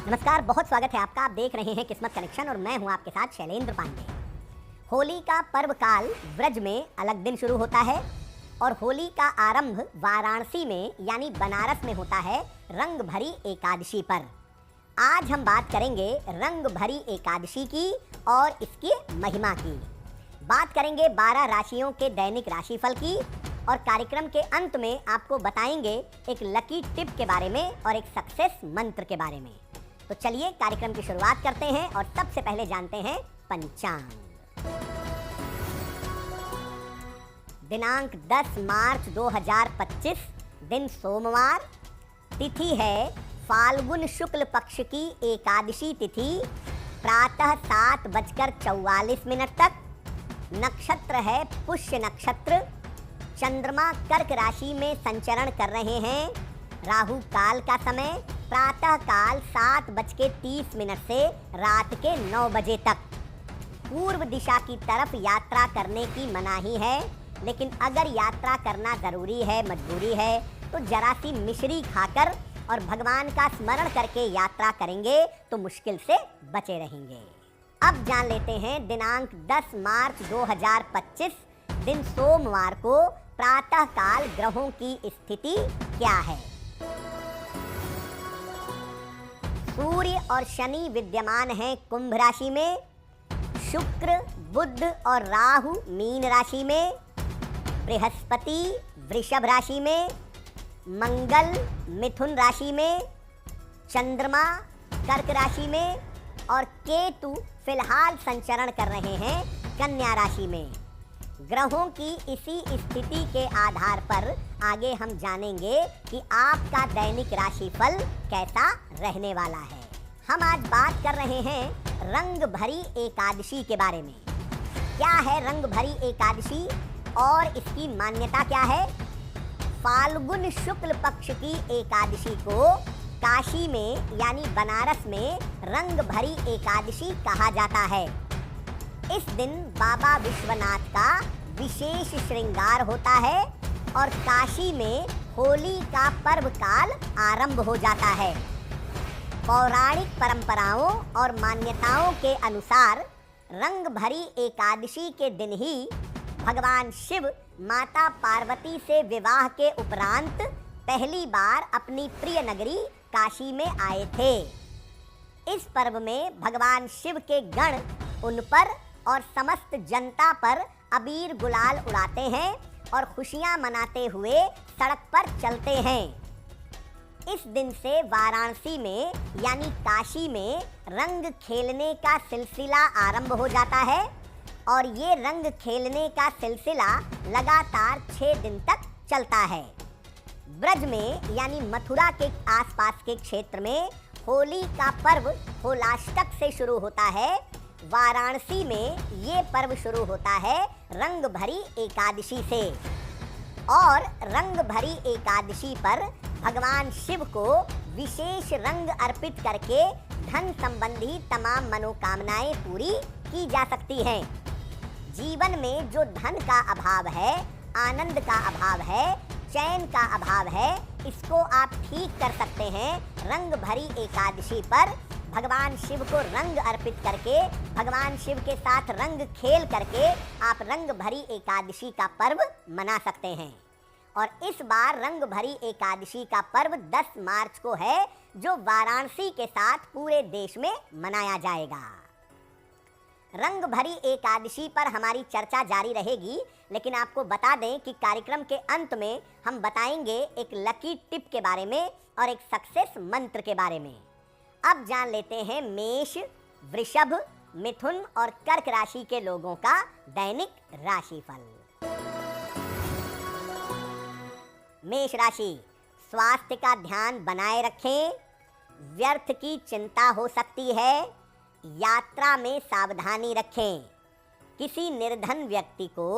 नमस्कार, बहुत स्वागत है आपका। आप देख रहे हैं किस्मत कनेक्शन और मैं हूं आपके साथ शैलेंद्र पांडे। होली का पर्व काल ब्रज में अलग दिन शुरू होता है और होली का आरंभ वाराणसी में यानी बनारस में होता है रंग भरी एकादशी पर। आज हम बात करेंगे रंग भरी एकादशी की और इसकी महिमा की। बात करेंगे 12 राशियों के दैनिक राशिफल की और कार्यक्रम के अंत में आपको बताएंगे एक लकी टिप के बारे में और एक सक्सेस मंत्र के बारे में। तो चलिए कार्यक्रम की शुरुआत करते हैं और सबसे पहले जानते हैं पंचांग। दिनांक 10 मार्च 2025, दिन सोमवार, तिथि है फाल्गुन शुक्ल पक्ष की एकादशी तिथि, प्रातः 7:44 तक। नक्षत्र है पुष्य नक्षत्र। चंद्रमा कर्क राशि में संचरण कर रहे हैं। राहु काल का समय प्रातः काल 7:30 से रात के 9 बजे तक। पूर्व दिशा की तरफ यात्रा करने की मनाही है, लेकिन अगर यात्रा करना ज़रूरी है, मजबूरी है, तो जरा सी मिश्री खाकर और भगवान का स्मरण करके यात्रा करेंगे तो मुश्किल से बचे रहेंगे। अब जान लेते हैं दिनांक 10 मार्च 2025, दिन सोमवार को प्रातः काल ग्रहों की स्थिति क्या है। सूर्य और शनि विद्यमान हैं कुंभ राशि में, शुक्र, बुध और राहु मीन राशि में, बृहस्पति वृषभ राशि में, मंगल मिथुन राशि में, चंद्रमा कर्क राशि में और केतु फिलहाल संचरण कर रहे हैं कन्या राशि में। ग्रहों की इसी स्थिति के आधार पर आगे हम जानेंगे कि आपका दैनिक राशिफल कैसा रहने वाला है। हम आज बात कर रहे हैं रंग भरी एकादशी के बारे में। क्या है रंग भरी एकादशी और इसकी मान्यता क्या है। फाल्गुन शुक्ल पक्ष की एकादशी को काशी में यानी बनारस में रंग भरी एकादशी कहा जाता है। इस दिन बाबा विश्वनाथ का विशेष श्रृंगार होता है और काशी में होली का पर्व काल आरंभ हो जाता है। पौराणिक परंपराओं और मान्यताओं के अनुसार रंग भरी एकादशी के दिन ही भगवान शिव माता पार्वती से विवाह के उपरांत पहली बार अपनी प्रिय नगरी काशी में आए थे। इस पर्व में भगवान शिव के गण उन पर और समस्त जनता पर अबीर गुलाल उड़ाते हैं और खुशियां मनाते हुए सड़क पर चलते हैं। इस दिन से वाराणसी में यानी काशी में रंग खेलने का सिलसिला आरंभ हो जाता है और ये रंग खेलने का सिलसिला लगातार 6 दिन तक चलता है। ब्रज में यानी मथुरा के आसपास के क्षेत्र में होली का पर्व होलाष्टक से शुरू होता है। वाराणसी में ये पर्व शुरू होता है रंग भरी एकादशी से और रंग भरी एकादशी पर भगवान शिव को विशेष रंग अर्पित करके धन संबंधी तमाम मनोकामनाएं पूरी की जा सकती हैं। जीवन में जो धन का अभाव है, आनंद का अभाव है, चैन का अभाव है, इसको आप ठीक कर सकते हैं रंग भरी एकादशी पर भगवान शिव को रंग अर्पित करके, भगवान शिव के साथ रंग खेल करके आप रंग भरी एकादशी का पर्व मना सकते हैं। और इस बार रंग भरी एकादशी का पर्व 10 मार्च को है, जो वाराणसी के साथ पूरे देश में मनाया जाएगा। रंग भरी एकादशी पर हमारी चर्चा जारी रहेगी, लेकिन आपको बता दें कि कार्यक्रम के अंत में हम बताएंगे एक लकी टिप के बारे में और एक सक्सेस मंत्र के बारे में। अब जान लेते हैं मेष, वृषभ, मिथुन और कर्क राशि के लोगों का दैनिक राशिफल। मेष राशि, स्वास्थ्य का ध्यान बनाए रखें। व्यर्थ की चिंता हो सकती है। यात्रा में सावधानी रखें। किसी निर्धन व्यक्ति को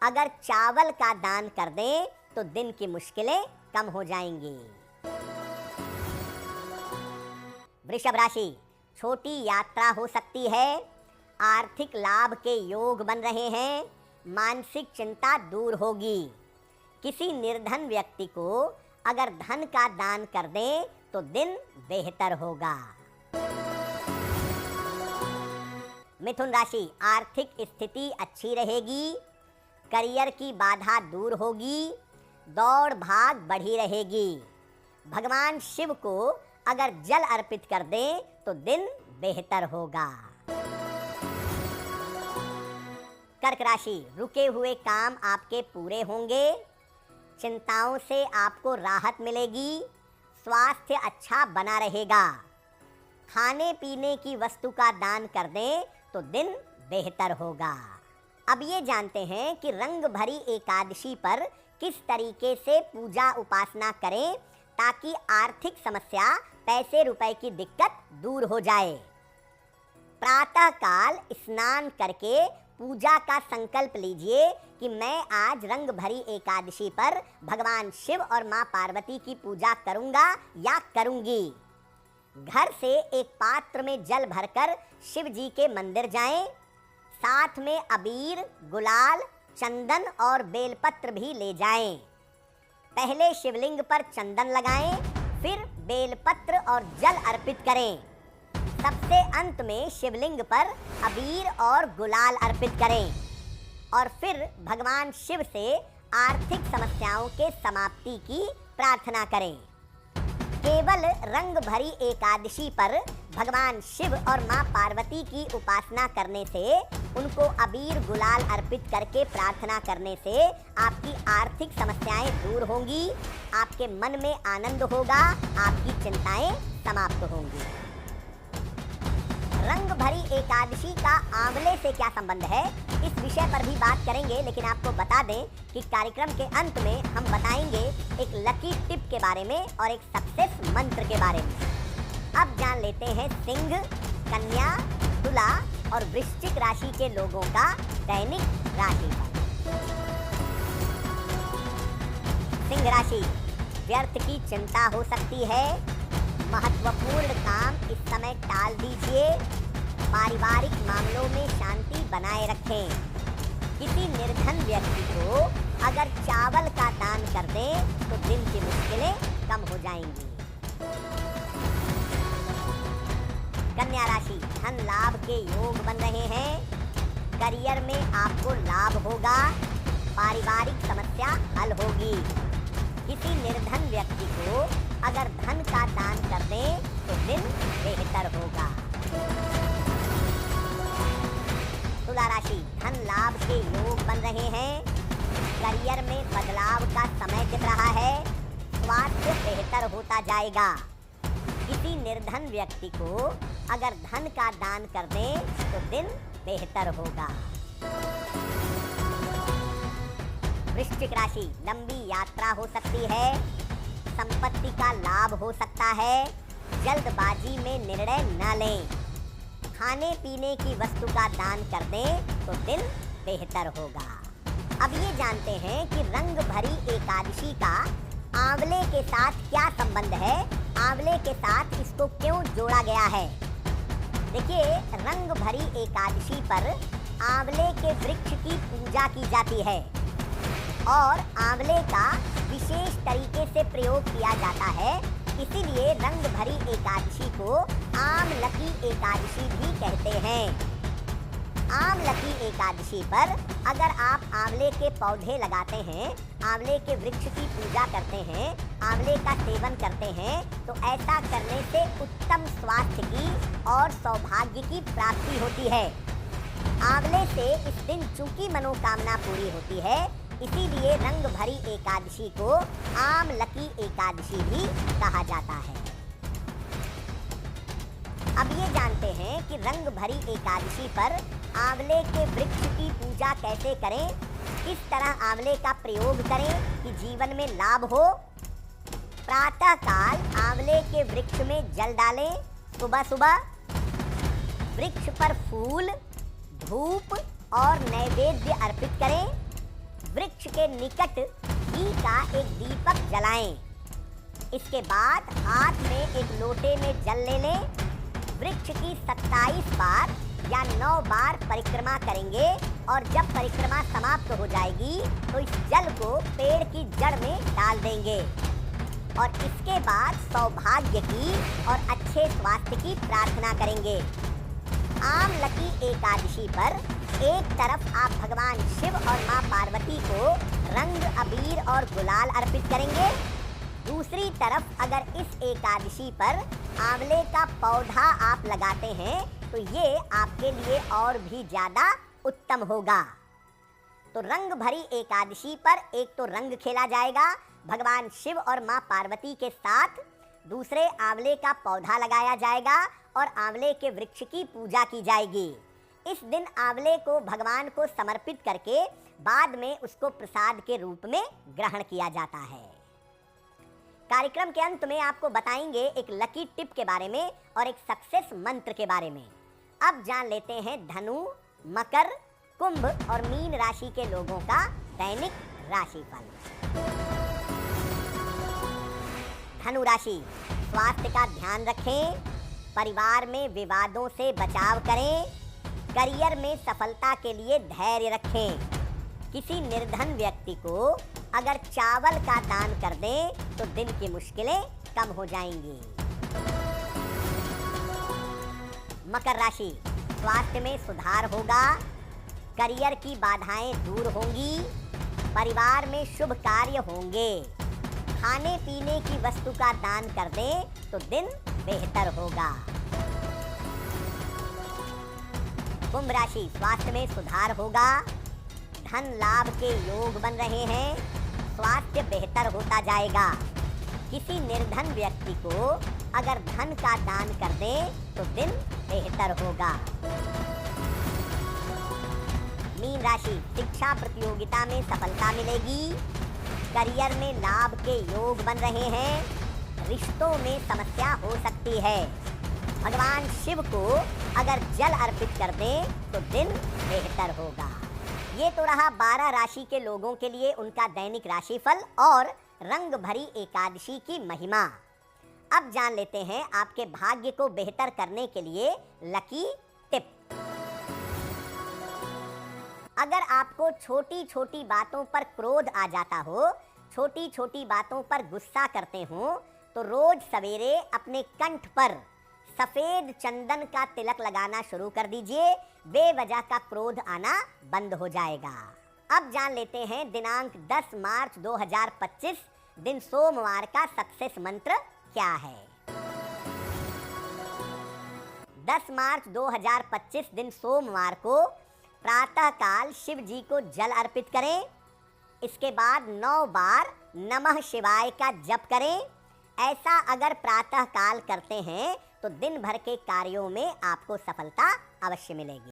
अगर चावल का दान कर दें तो दिन की मुश्किलें कम हो जाएंगी। वृषभ राशि, छोटी यात्रा हो सकती है। आर्थिक लाभ के योग बन रहे हैं। मानसिक चिंता दूर होगी। किसी निर्धन व्यक्ति को अगर धन का दान कर दें तो दिन बेहतर होगा। मिथुन राशि, आर्थिक स्थिति अच्छी रहेगी, करियर की बाधा दूर होगी, दौड़ भाग बढ़ी रहेगी। भगवान शिव को अगर जल अर्पित कर दें तो दिन बेहतर होगा। कर्क राशि, रुके हुए काम आपके पूरे होंगे, चिंताओं से आपको राहत मिलेगी, स्वास्थ्य अच्छा बना रहेगा। खाने पीने की वस्तु का दान कर दें तो दिन बेहतर होगा। अब ये जानते हैं कि रंग भरी एकादशी पर किस तरीके से पूजा उपासना करें ताकि आर्थिक समस्या, पैसे रुपए की दिक्कत दूर हो जाए। प्रातः काल स्नान करके पूजा का संकल्प लीजिए कि मैं आज रंग भरी एकादशी पर भगवान शिव और मां पार्वती की पूजा करूंगा या करूंगी। घर से एक पात्र में जल भरकर शिव जी के मंदिर जाएं, साथ में अबीर, गुलाल, चंदन और बेलपत्र भी ले जाएं। पहले शिवलिंग पर चंदन लगाएं, फिर बेलपत्र और जल अर्पित करें। सबसे अंत में शिवलिंग पर अबीर और गुलाल अर्पित करें और फिर भगवान शिव से आर्थिक समस्याओं के समाप्ति की प्रार्थना करें। केवल रंग भरी एकादशी पर भगवान शिव और मां पार्वती की उपासना करने से, उनको अबीर गुलाल अर्पित करके प्रार्थना करने से आपकी आर्थिक समस्याएं दूर होंगी, आपके मन में आनंद होगा, आपकी चिंताएं समाप्त होंगी। रंग भरी एकादशी का आंवले से क्या संबंध है, इस विषय पर भी बात करेंगे, लेकिन आपको बता दें कि कार्यक्रम के अंत में हम बताएंगे एक लकी टिप के बारे में और एक सक्सेस मंत्र के बारे में। अब जान लेते हैं सिंह, कन्या, तुला और वृश्चिक राशि के लोगों का दैनिक राशिफल। सिंह राशि, व्यर्थ की चिंता हो सकती है, महत्वपूर्ण काम इस समय टाल दीजिए, पारिवारिक मामलों में शांति बनाए रखें। किसी निर्धन व्यक्ति को अगर चावल का दान कर दें तो दिन की मुश्किलें कम हो जाएंगी। कन्या राशि, धन लाभ के योग बन रहे हैं, करियर में आपको लाभ होगा, पारिवारिक समस्या हल होगी। किसी निर्धन व्यक्ति को अगर धन का दान कर दें तो दिन बेहतर होगा। तुला राशि, धन लाभ के योग बन रहे हैं, करियर में बदलाव का समय दिख रहा है, स्वास्थ्य बेहतर होता जाएगा। किसी निर्धन व्यक्ति को अगर धन का दान कर दें तो दिन बेहतर होगा। वृश्चिक राशि, लंबी यात्रा हो सकती है, संपत्ति का लाभ हो सकता है, जल्दबाजी में निर्णय न लें। खाने पीने की वस्तु का दान कर दें तो दिन बेहतर होगा। अब ये जानते हैं कि रंग भरी एकादशी का आंवले के साथ क्या संबंध है, आंवले के साथ इसको क्यों जोड़ा गया है। देखिए, रंग भरी एकादशी पर आंवले के वृक्ष की पूजा की जाती है और आंवले का विशेष तरीके से प्रयोग किया जाता है, इसीलिए रंग भरी एकादशी को आमलकी एकादशी भी कहते हैं। आमलकी एकादशी पर अगर आप आंवले के पौधे लगाते हैं, आंवले के वृक्ष की पूजा करते हैं, आंवले का सेवन करते हैं, तो ऐसा करने से उत्तम स्वास्थ्य की और सौभाग्य की प्राप्ति होती है। आंवले से इस दिन चूंकि मनोकामना पूरी होती है, इसीलिए रंग भरी एकादशी को आमलकी एकादशी भी कहा जाता है। अब ये जानते हैं कि रंग भरी एकादशी पर आंवले के वृक्ष की पूजा कैसे करें, किस तरह आंवले का प्रयोग करें कि जीवन में लाभ हो। प्रातः काल आंवले के वृक्ष में जल डालें, सुबह सुबह वृक्ष पर फूल, धूप और नैवेद्य अर्पित करें। वृक्ष के निकट घी का एक दीपक जलाएं। इसके बाद हाथ में एक लोटे में जल ले लें। वृक्ष की 27 बार या 9 बार परिक्रमा करेंगे और जब परिक्रमा समाप्त हो जाएगी तो इस जल को पेड़ की जड़ में डाल देंगे और इसके बाद सौभाग्य की और अच्छे स्वास्थ्य की प्रार्थना करेंगे। आम लकी एकादशी पर एक तरफ आप भगवान शिव और मां पार्वती को रंग, अबीर और गुलाल अर्पित करेंगे। दूसरी तरफ अगर इस एकादशी पर आंवले का पौधा आप लगाते हैं तो ये आपके लिए और भी ज्यादा उत्तम होगा। तो रंग भरी एकादशी पर एक तो रंग खेला जाएगा भगवान शिव और मां पार्वती के साथ, दूसरे आंवले का पौधा लगाया जाएगा और आंवले के वृक्ष की पूजा की जाएगी। इस दिन आंवले को भगवान को समर्पित करके बाद में उसको प्रसाद के रूप में ग्रहण किया जाता है। कार्यक्रम के अंत में आपको बताएंगे एक लकी टिप के बारे में और एक सक्सेस मंत्र के बारे में। अब जान लेते हैं धनु, मकर, कुंभ और मीन राशि के लोगों का दैनिक राशिफल। धनु राशि, स्वास्थ्य का ध्यान रखें, परिवार में विवादों से बचाव करें, करियर में सफलता के लिए धैर्य रखें। किसी निर्धन व्यक्ति को अगर चावल का दान कर दें तो दिन की मुश्किलें कम हो जाएंगी। मकर राशि, स्वास्थ्य में सुधार होगा, करियर की बाधाएं दूर होंगी, परिवार में शुभ कार्य होंगे। खाने पीने की वस्तु का दान कर दें तो दिन बेहतर होगा। कुंभ राशि, स्वास्थ्य में सुधार होगा, धन लाभ के योग बन रहे हैं, स्वास्थ्य बेहतर होता जाएगा। किसी निर्धन व्यक्ति को अगर धन का दान कर दें तो दिन बेहतर होगा। मीन राशि, शिक्षा प्रतियोगिता में सफलता मिलेगी, करियर में लाभ के योग बन रहे हैं, रिश्तों में समस्या हो सकती है। भगवान शिव को अगर जल अर्पित कर दें तो दिन बेहतर होगा। ये तो रहा 12 राशि के लोगों के लिए उनका दैनिक राशिफल और रंग भरी एकादशी की महिमा। अब जान लेते हैं आपके भाग्य को बेहतर करने के लिए लकी टिप। अगर आपको छोटी छोटी बातों पर क्रोध आ जाता हो, छोटी छोटी बातों पर गुस्सा करते हो, तो रोज सवेरे अपने कंठ पर सफेद चंदन का तिलक लगाना शुरू कर दीजिए, बेवजह का क्रोध आना बंद हो जाएगा। अब जान लेते हैं दिनांक 10 मार्च 2025 दिन सोमवार का सक्सेस मंत्र क्या है। 10 मार्च 2025 दिन सोमवार को प्रातःकाल शिव जी को जल अर्पित करें। इसके बाद 9 बार नमः शिवाय का जप करें। ऐसा अगर प्रातःकाल करते हैं तो दिन भर के कार्यों में आपको सफलता अवश्य मिलेगी।